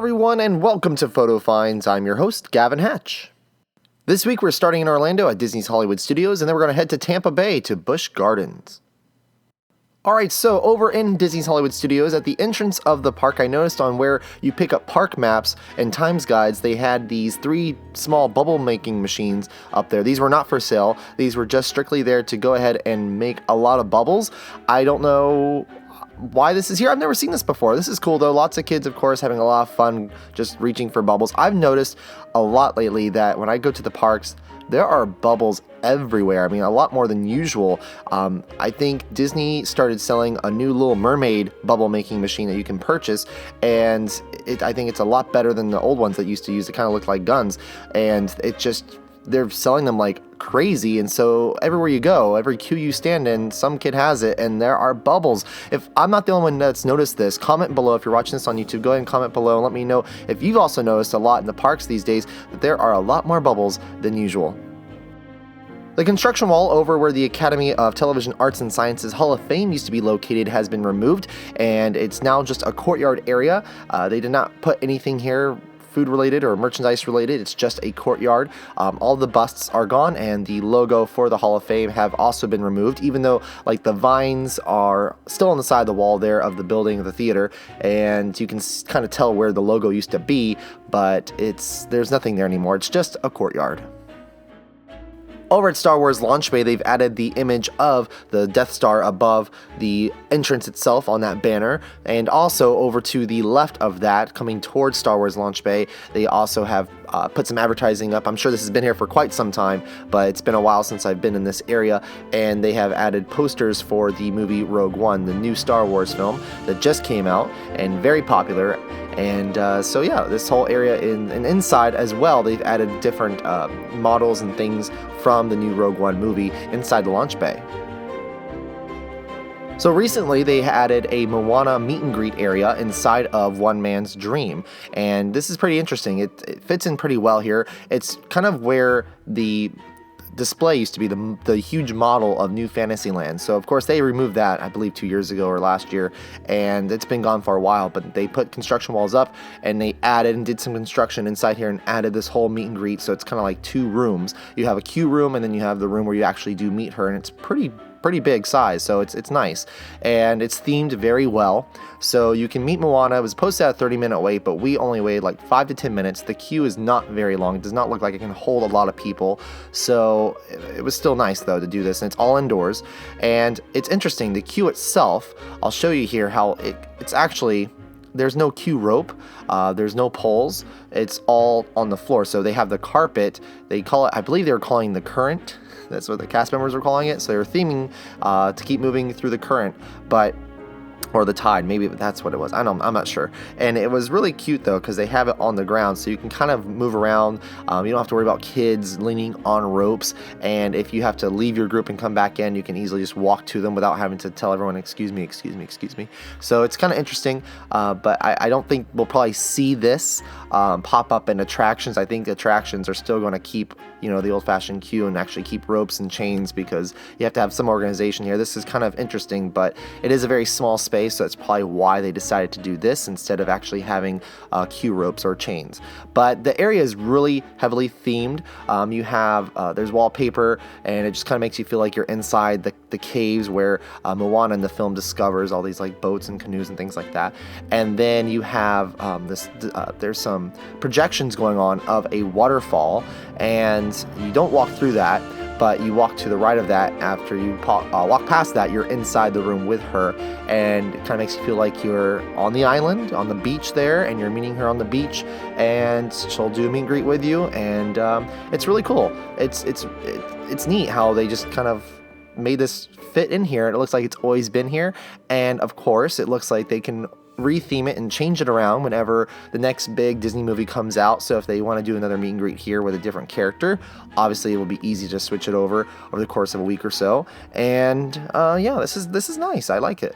everyone, and welcome to Photo Finds. I'm your host, Gavin Hatch. This week we're starting in Orlando at Disney's Hollywood Studios, and then we're going to head to Tampa Bay to Busch Gardens. Alright, so over in Disney's Hollywood Studios, at the entrance of the park, I noticed on where you pick up park maps and times guides, they had these 3 small bubble making machines up there. These were not for sale. These were just strictly there to go ahead and make a lot of bubbles. I don't know why this is here. I've never seen this before. This is cool though. Lots of kids, of course, having a lot of fun just reaching for bubbles. I've noticed a lot lately that when I go to the parks, there are bubbles everywhere. I mean, a lot more than usual. I think Disney started selling a new Little Mermaid bubble making machine that you can purchase, and I think it's a lot better than the old ones that used to use. It kind of looked like guns, and they're selling them like crazy, and so everywhere you go, every queue you stand in, some kid has it, and there are bubbles. If I'm not the only one that's noticed this, comment below. If you're watching this on YouTube, go ahead and comment below and let me know if you've also noticed a lot in the parks these days that there are a lot more bubbles than usual. The construction wall over where the Academy of Television Arts and Sciences Hall of Fame used to be located has been removed, and it's now just a courtyard area. They did not put anything here food related or merchandise related. It's just a courtyard. All the busts are gone, and the logo for the Hall of Fame have also been removed, even though like the vines are still on the side of the wall there of the building of the theater, and you can kind of tell where the logo used to be, but there's nothing there anymore. It's just a courtyard. Over at Star Wars Launch Bay, they've added the image of the Death Star above the entrance itself on that banner, and also over to the left of that, coming towards Star Wars Launch Bay, they also have put some advertising up. I'm sure this has been here for quite some time, but it's been a while since I've been in this area, and they have added posters for the movie Rogue One, the new Star Wars film that just came out and very popular. And so yeah, this whole area and inside as well, they've added different models and things from the new Rogue One movie inside the launch bay. So recently they added a Moana meet and greet area inside of One Man's Dream, and this is pretty interesting. It fits in pretty well here. It's kind of where the display used to be, the huge model of New Fantasyland. So of course they removed that, I believe 2 years ago or last year, and it's been gone for a while, but they put construction walls up and they added and did some construction inside here and added this whole meet and greet. So it's kind of like 2 rooms. You have a queue room, and then you have the room where you actually do meet her, and it's pretty big size, so it's nice, and it's themed very well. So you can meet Moana. It was posted at a 30-minute wait, but we only waited like 5 to 10 minutes. The queue is not very long. It does not look like it can hold a lot of people, so it was still nice though to do this, and it's all indoors. And it's interesting, the queue itself, I'll show you here how it's actually, there's no queue rope, there's no poles, it's all on the floor. So they have the carpet, they call it, I believe they were calling the current. That's what the cast members were calling it. So they were theming to keep moving through the current, or the tide, maybe that's what it was. I'm not sure. And it was really cute though, because they have it on the ground, so you can kind of move around. You don't have to worry about kids leaning on ropes, and if you have to leave your group and come back in, you can easily just walk to them without having to tell everyone, excuse me. So it's kind of interesting, but I don't think we'll probably see this pop up in attractions. I think attractions are still going to keep, the old-fashioned queue and actually keep ropes and chains, because you have to have some organization here. This is kind of interesting, but it is a very small space, so that's probably why they decided to do this instead of actually having queue ropes or chains. But the area is really heavily themed. You have there's wallpaper, and it just kind of makes you feel like you're inside the caves where Moana in the film discovers all these like boats and canoes and things like that. And then you have there's some projections going on of a waterfall, and you don't walk through that, but you walk to the right of that. After you walk past that, you're inside the room with her, and it kind of makes you feel like you're on the island, on the beach there, and you're meeting her on the beach, and she'll do a meet and greet with you, and it's really cool. It's neat how they just kind of made this fit in here. It looks like it's always been here, and of course it looks like they can retheme it and change it around whenever the next big Disney movie comes out. So if they want to do another meet and greet here with a different character, obviously it will be easy to switch it over the course of a week or so. And yeah, this is nice. I like it.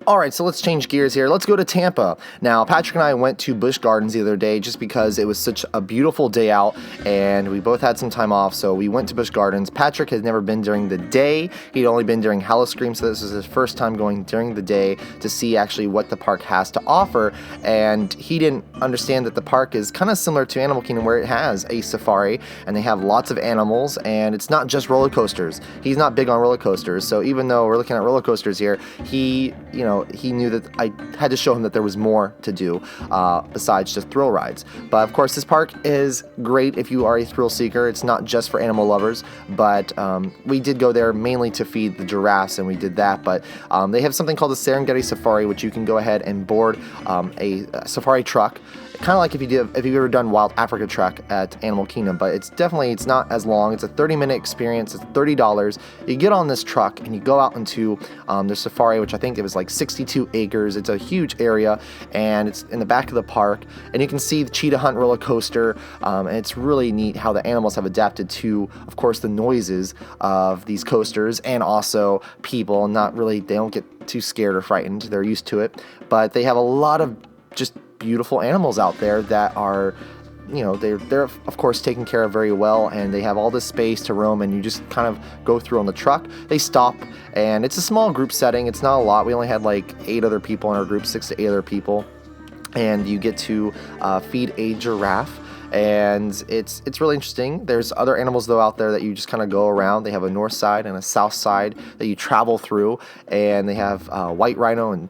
All right, so let's change gears here. Let's go to Tampa. Now, Patrick and I went to Busch Gardens the other day just because it was such a beautiful day out and we both had some time off, so we went to Busch Gardens. Patrick had never been during the day. He'd only been during Halloween, so this was his first time going during the day to see actually what the park has to offer, and he didn't understand that the park is kind of similar to Animal Kingdom where it has a safari and they have lots of animals and it's not just roller coasters. He's not big on roller coasters, so even though we're looking at roller coasters here, he knew that I had to show him that there was more to do besides just thrill rides. But of course, this park is great if you are a thrill seeker. It's not just for animal lovers, but we did go there mainly to feed the giraffes, and we did that. But they have something called the Serengeti Safari, which you can go ahead and board a safari truck. Kind of like if you've ever done Wild Africa Trek at Animal Kingdom, but it's not as long. It's a 30-minute experience. It's $30. You get on this truck and you go out into the safari, which I think it was like 62 acres. It's a huge area, and it's in the back of the park, and you can see the Cheetah Hunt roller coaster, and it's really neat how the animals have adapted to, of course, the noises of these coasters, and also people. They don't get too scared or frightened. They're used to it, but they have a lot of just beautiful animals out there that are, they're of course taken care of very well, and they have all this space to roam, and you just kind of go through on the truck. They stop, and it's a small group setting. It's not a lot. We only had like 8 other people in our group, 6 to 8 other people, and you get to feed a giraffe. And it's really interesting. There's other animals though out there that you just kind of go around. They have a north side and a south side that you travel through, and they have white rhino and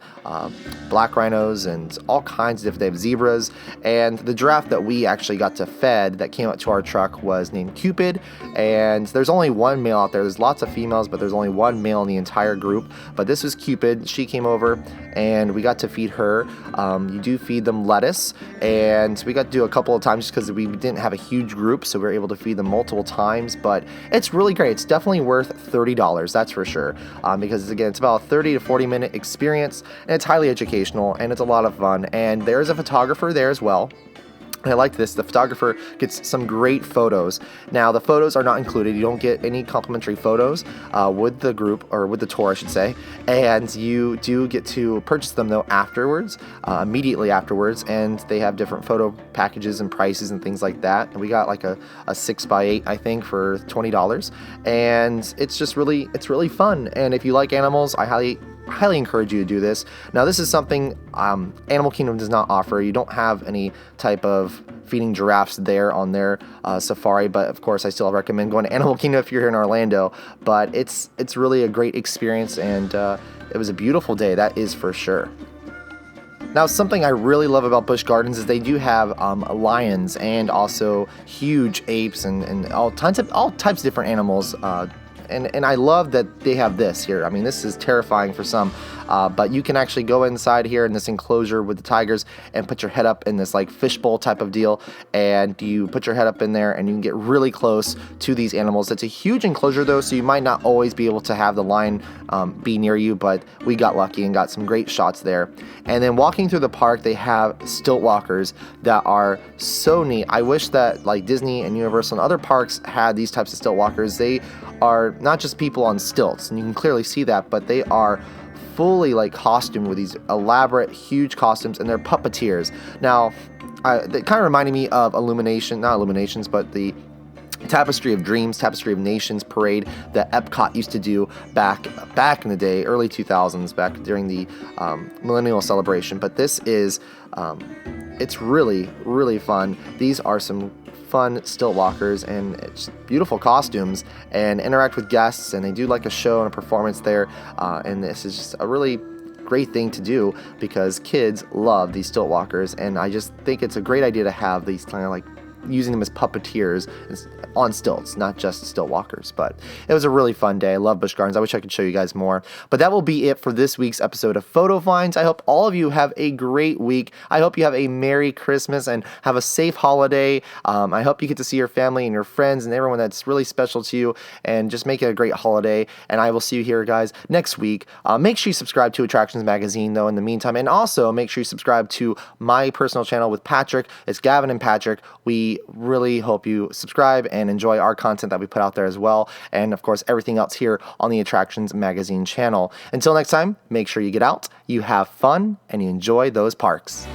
black rhinos and all kinds of. They have zebras, and the giraffe that we actually got to fed that came up to our truck was named Cupid. And there's only one male out there. There's lots of females, but there's only one male in the entire group. But this was Cupid. She came over, and we got to feed her. You do feed them lettuce, and we got to do a couple of times just because we didn't have a huge group, so we were able to feed them multiple times. But it's really great. It's definitely worth $30, that's for sure, because again, it's about a 30 to 40 minute experience, and it's highly educational, and it's a lot of fun. And there's a photographer there as well. I like this. The photographer gets some great photos. Now, the photos are not included. You don't get any complimentary photos with the group, or with the tour, I should say. And you do get to purchase them, though, afterwards, immediately afterwards. And they have different photo packages and prices and things like that. And we got like a 6x8, I think, for $20. And it's just really fun. And if you like animals, I highly encourage you to do this. Now, this is something Animal Kingdom does not offer. You don't have any type of feeding giraffes there on their safari, but of course I still recommend going to Animal Kingdom if you're here in Orlando. But it's really a great experience, and it was a beautiful day, that is for sure. Now, something I really love about Busch Gardens is they do have lions and also huge apes and all types of different animals. And I love that they have this here. I mean, this is terrifying for some, but you can actually go inside here in this enclosure with the tigers and put your head up in this like fishbowl type of deal, and you put your head up in there and you can get really close to these animals. It's a huge enclosure though, so you might not always be able to have the lion be near you, but we got lucky and got some great shots there. And then walking through the park, they have stilt walkers that are so neat. I wish that like Disney and Universal and other parks had these types of stilt walkers. They are not just people on stilts, and you can clearly see that, but they are fully like costumed with these elaborate, huge costumes, and they're puppeteers. Now, they kind of reminded me of not Illuminations, but the Tapestry of Dreams, Tapestry of Nations parade that Epcot used to do back in the day, early 2000s, back during the millennial celebration. But this is, it's really fun. These are some fun stilt walkers, and it's beautiful costumes, and interact with guests, and they do like a show and a performance there, and this is just a really great thing to do because kids love these stilt walkers, and I just think it's a great idea to have these kind of like using them as puppeteers on stilts, not just stilt walkers. But it was a really fun day. I love Busch Gardens. I wish I could show you guys more. But that will be it for this week's episode of Photo Finds. I hope all of you have a great week. I hope you have a Merry Christmas and have a safe holiday. I hope you get to see your family and your friends and everyone that's really special to you, and just make it a great holiday. And I will see you here, guys, next week. Make sure you subscribe to Attractions Magazine, though, in the meantime. And also make sure you subscribe to my personal channel with Patrick. It's Gavin and Patrick. We we really hope you subscribe and enjoy our content that we put out there as well. And of course, everything else here on the Attractions Magazine channel. Until next time, make sure you get out, you have fun, and you enjoy those parks.